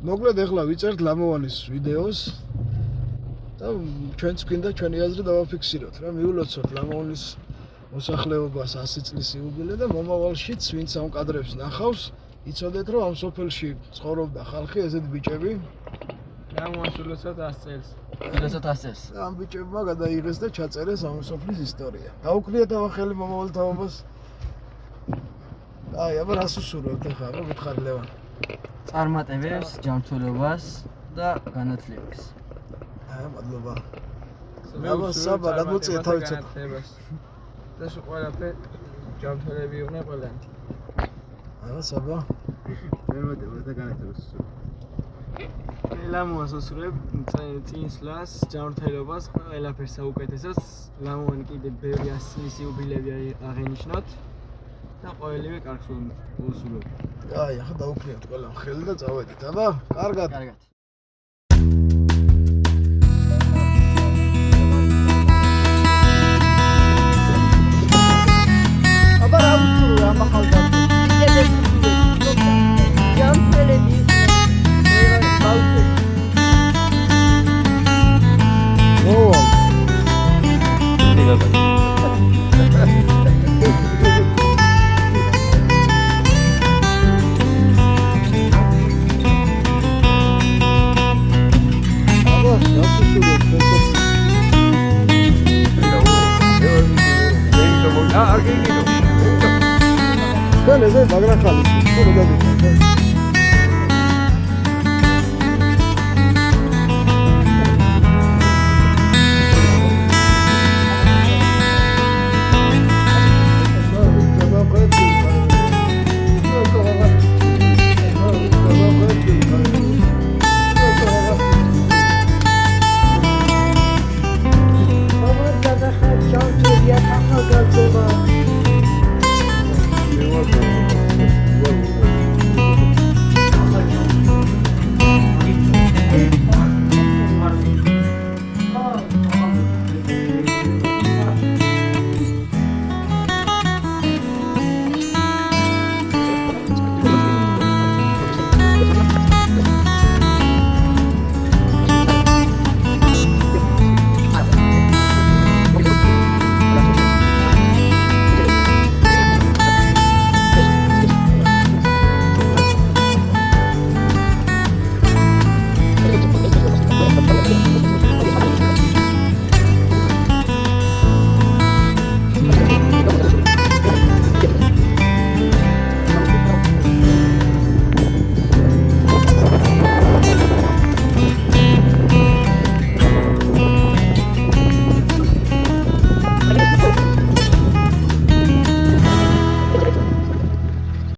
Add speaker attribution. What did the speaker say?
Speaker 1: მოკლედ ახლა ვიწერთ ლამოვანის ვიდეოს და ჩვენც გვინდა ჩვენი აზრი დავაფიქსიროთ რა მიულოცოთ ლამოვანის მოსახლეობას 100 წლის იუბილე და მომავალშიც ვინც ამ კადრებს ნახავს იცოდეთ რომ ამ სოფელში ცხოვრობდა ხალხი ესეთ ბიჭები
Speaker 2: ლამოვანს ულოცოთ 100 წელს
Speaker 3: ულოცოთ 100 წელს
Speaker 1: ამ ბიჭებმა გადაიღეს და ჩაწერეს ამ სოფლის ისტორია დაუკვლიათ ამ ახალი მომავალ თაობას აი აბა რას უსურვებთ ახლა რა გითხარი ლევან
Speaker 3: წარმატებებს, ჯანმრთელობას და განათლებას.
Speaker 1: მადლობა. აბა საბა გადმოწია თავი ცოტა.
Speaker 2: და შუ ყველაფერი ჯანმრთელები იყვნენ ყველანი.
Speaker 1: აბა საბა.
Speaker 4: წარმატებებს და განათლებას.
Speaker 2: ლამოვანს უსურვებ წინსვლას, ჯანმრთელობას, ყველაფერს საუკეთესოს. ლამოვანი კიდე ბევრი 100 წლის იუბილეები აღენიშნოთ. და ყველივე კარგს უსურვებ.
Speaker 1: აი, ახლა დაუკვლიათ ყველა ხელი და წავედით, აბა? კარგად.
Speaker 3: კარგად.
Speaker 1: აბა რა უსურვე ამ ახალგაზრდებს?
Speaker 5: კიდევ ჯანმრთელები
Speaker 1: ეს მაგრა ხალხი, ხო რა დაგიწყო?